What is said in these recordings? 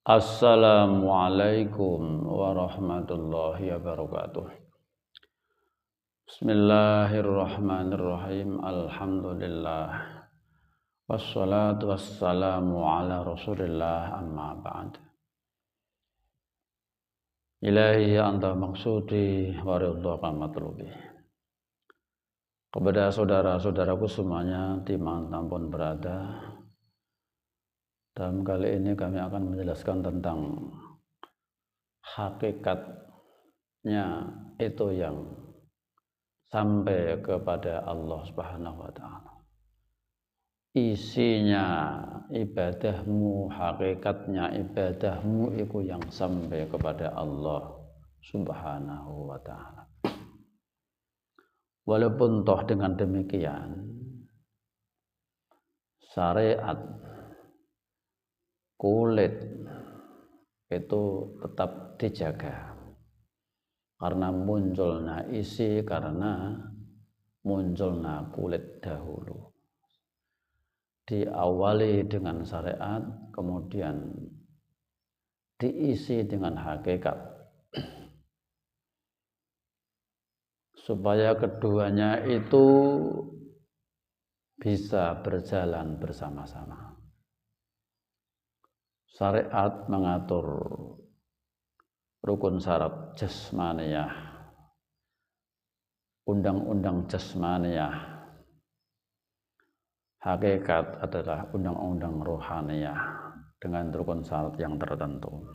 Assalamualaikum warahmatullahi wabarakatuh. Bismillahirrahmanirrahim. Alhamdulillah. Wassalatu wassalamu ala Rasulillah, amma ba'd. Ilahi anta maksudi wa ridhaka matlubi. Kepada saudara-saudaraku semuanya dimanapun berada, dalam kali ini kami akan menjelaskan tentang hakikatnya itu yang sampai kepada Allah Subhanahu wa taala. Isinya ibadahmu, hakikatnya ibadahmu itu yang sampai kepada Allah Subhanahu wa taala. Walaupun toh dengan demikian syariat kulit itu tetap dijaga karena munculnya isi, karena munculnya kulit dahulu. Diawali dengan syariat, kemudian diisi dengan hakikat, supaya keduanya itu bisa berjalan bersama-sama. Syariat mengatur rukun syarat jasmaniyah, undang-undang jasmaniyah. Hakikat adalah undang-undang rohaniyah dengan rukun syarat yang tertentu.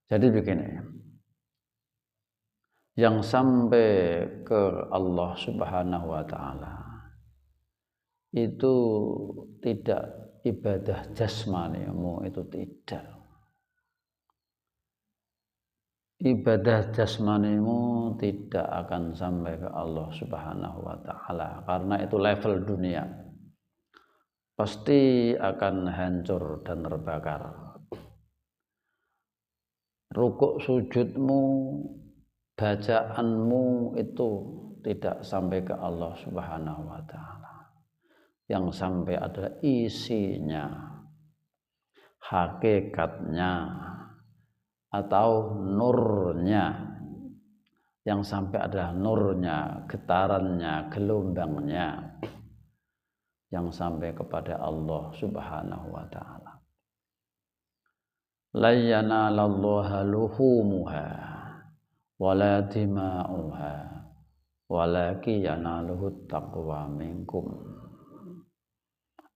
Jadi begini, yang sampai ke Allah Subhanahu wa taala itu tidak ibadah jasmanimu, itu tidak. Ibadah jasmanimu tidak akan sampai ke Allah Subhanahu wa taala karena itu level dunia. Pasti akan hancur dan terbakar. Rukuk sujudmu, bacaanmu itu tidak sampai ke Allah Subhanahu wa taala. Yang sampai adalah isinya, hakikatnya, atau nurnya. Yang sampai adalah nurnya, getarannya, gelombangnya, yang sampai kepada Allah Subhanahu wa taala. La yanalallaha luhumuha wala dima'uha walakin yanaluhu taqwa minkum.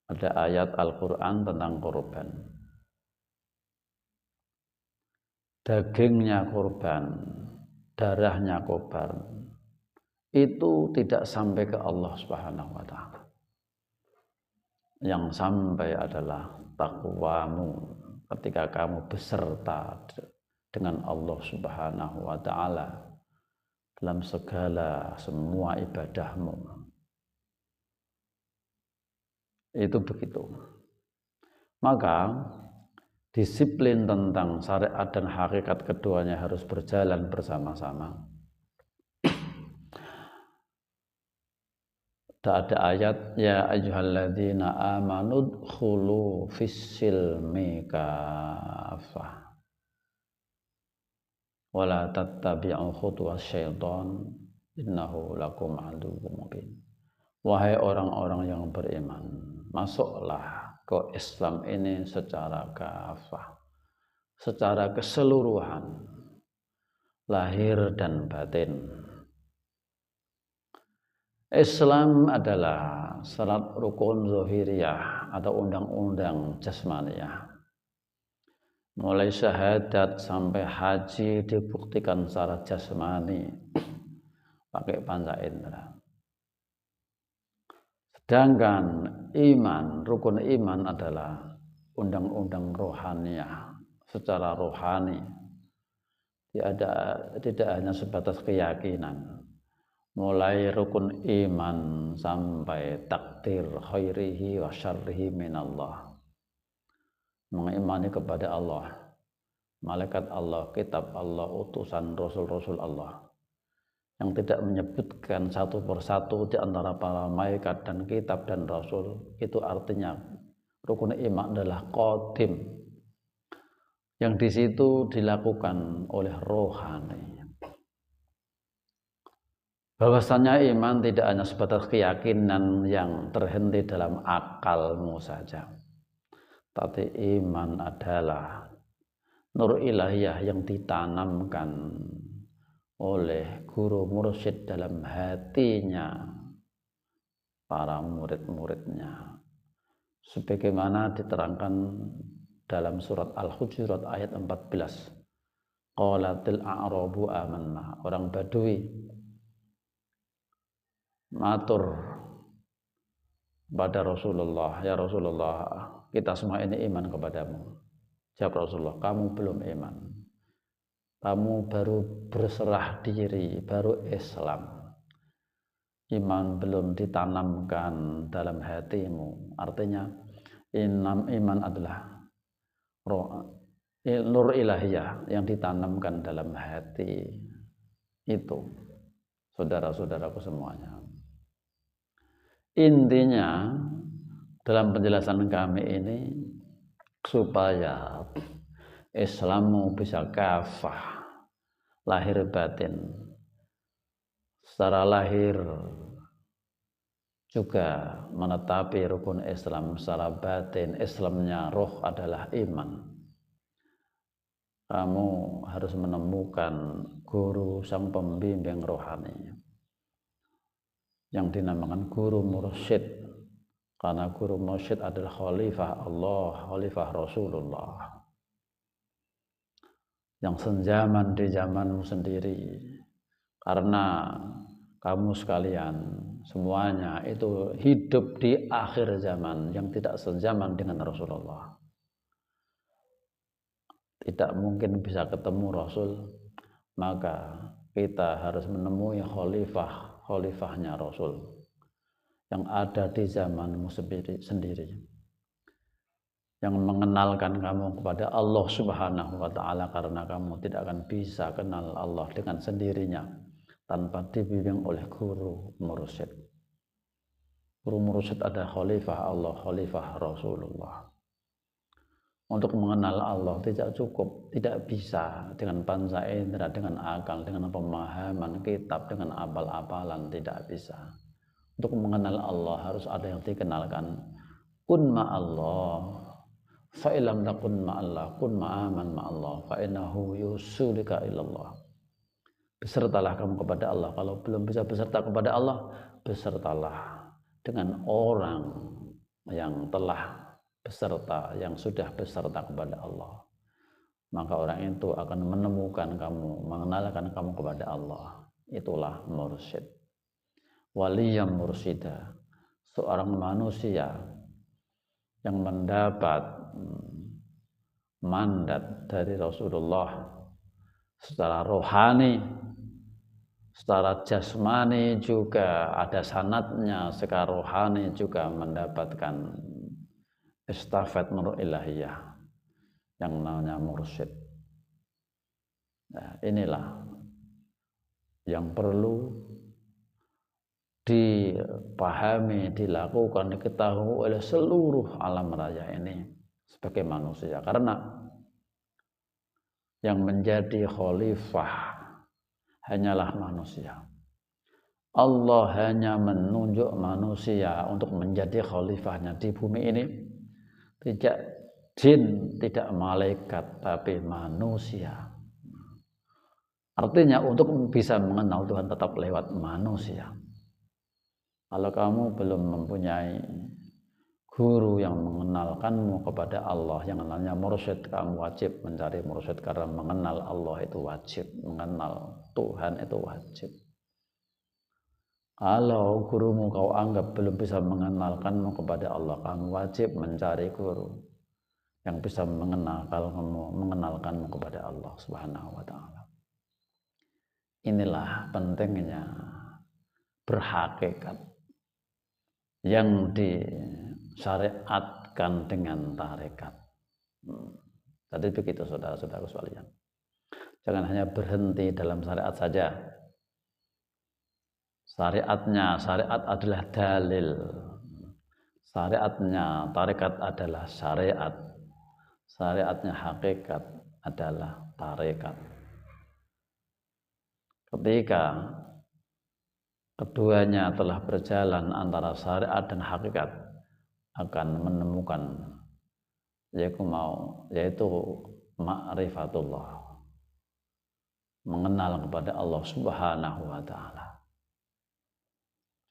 Ada ayat Al-Quran tentang korban. Dagingnya korban, darahnya korban, itu tidak sampai ke Allah Subhanahu wa taala. Yang sampai adalah takwamu ketika kamu beserta dengan Allah Subhanahu wa taala dalam segala semua ibadahmu. Itu begitu. Maka disiplin tentang syariat dan hakikat keduanya harus berjalan bersama-sama. Ada ayat, ya ayyuhalladzina amanu dkhulu fis-silmi kafah wala tattabi'u khutuwas syaitan innahu lakum aduwwum mubin. Wahai orang-orang yang beriman, masuklah ke Islam ini secara kafah, secara keseluruhan, lahir dan batin. Islam adalah syarat rukun zahiriyah atau undang-undang jasmaniyah. Mulai syahadat sampai haji dibuktikan secara jasmani pakai panca indera. Sedangkan iman, rukun iman adalah undang-undang rohaniyah, secara rohani. Tidak hanya sebatas keyakinan. Mulai rukun iman sampai takdir khairihi wa syarrihi minallah. Mengimani kepada Allah, malaikat Allah, kitab Allah, utusan rasul-rasul Allah. yang tidak menyebutkan satu persatu di antara para malaikat dan kitab dan rasul, itu artinya Rukun iman adalah qadim, yang di situ dilakukan oleh rohani. Bahwasanya iman tidak hanya sebatas keyakinan yang terhenti dalam akalmu saja, tapi iman adalah nur ilahiyah yang ditanamkan oleh guru mursyid dalam hatinya para murid-muridnya, sebagaimana diterangkan dalam surat Al-Hujurat ayat 14. Qalatil a'rabu amanna, orang Badui matur pada Rasulullah, ya Rasulullah, kita semua ini iman kepadamu. Jawab Rasulullah, kamu belum iman, kamu baru berserah diri, baru Islam. Iman belum ditanamkan dalam hatimu. Artinya iman adalah nur ilahiyah yang ditanamkan dalam hati itu, saudara-saudaraku semuanya. Intinya dalam penjelasan kami ini, supaya Islammu bisa kafah lahir batin, secara lahir juga menetapi rukun Islam, secara batin Islamnya roh adalah iman. Kamu harus menemukan guru sang pembimbing rohani yang dinamakan guru mursyid, karena guru mursyid adalah khalifah Allah, khalifah Rasulullah, yang senjaman di zamanmu sendiri. Karena kamu sekalian semuanya itu hidup di akhir zaman yang tidak sezaman dengan Rasulullah. Tidak mungkin bisa ketemu Rasul, maka kita harus menemui khalifahnya Rasul yang ada di zamanmu sendiri, yang mengenalkan kamu kepada Allah Subhanahu wa Ta'ala, karena kamu tidak akan bisa kenal Allah dengan sendirinya tanpa dibimbing oleh guru mursyid. Guru mursyid adalah khalifah Allah, khalifah Rasulullah. Untuk mengenal Allah tidak cukup, tidak bisa dengan panca indera, dengan akal, dengan pemahaman kitab, dengan apal-apalan, tidak bisa. Untuk mengenal Allah harus ada yang dikenalkan. Kun ma'allah, fa'ilam takun ma'allah, kun ma'aman ma'allah, fa'innahu yusulika ilallah. Besertalah kamu kepada Allah. Kalau belum bisa beserta kepada Allah, besertalah dengan orang yang telah beserta, yang sudah beserta kepada Allah. Maka orang itu akan menemukan kamu, mengenalkan kamu kepada Allah. Itulah mursyid. Waliyam mursyida, seorang manusia yang mendapat mandat dari Rasulullah secara rohani, secara jasmani juga ada sanadnya, secara rohani juga mendapatkan estafet nur ilahiyah yang namanya mursyid. Nah, inilah yang perlu dipahami, dilakukan, diketahui oleh seluruh alam raya ini sebagai manusia, karena yang menjadi khalifah hanyalah manusia. Allah hanya menunjuk manusia untuk menjadi khalifahnya di bumi ini. Tidak jin, tidak malaikat, tapi manusia. Artinya untuk bisa mengenal Tuhan tetap lewat manusia. Kalau kamu belum mempunyai guru yang mengenalkanmu kepada Allah, yang namanya mursyid, kamu wajib mencari mursyid, karena mengenal Allah itu wajib, mengenal Tuhan itu wajib. Kalau gurumu kau anggap belum bisa mengenalkanmu kepada Allah, kamu wajib mencari guru yang bisa mengenalkanmu kepada Allah Subhanahu wa Ta'ala. Inilah pentingnya berhakikat yang disyariatkan dengan tarekat. Jadi begitu saudara-saudara sekalian. Jangan hanya berhenti dalam syariat saja. Syariat adalah dalil. Syariatnya tarekat adalah syariat, syariatnya hakikat adalah tarekat. Ketika keduanya telah berjalan antara syariat dan hakikat, akan menemukan yaitu ma'rifatullah, mengenal kepada Allah Subhanahu wa taala.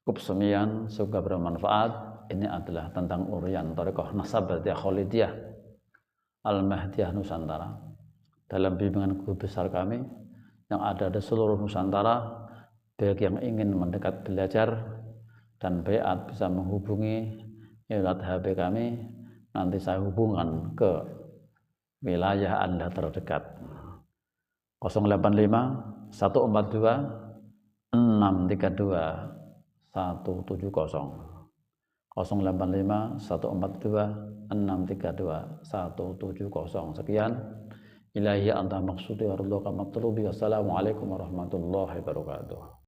Cukup sekian, semoga bermanfaat. Ini adalah tentang urian Thariqah Nasabatiyah Khalidiyah Al-Mahdiyah Nusantara dalam bimbingan guru besar kami yang ada di seluruh Nusantara. Bagi yang ingin mendekat belajar dan baiat bisa menghubungi lewat HP kami, nanti saya hubungkan ke wilayah Anda terdekat. 085 142 632 170, 085 142 632 170. Sekian. Ilahi anta maksudi wa ridhoka matlubi. Wassalamualaikum warahmatullahi wabarakatuh.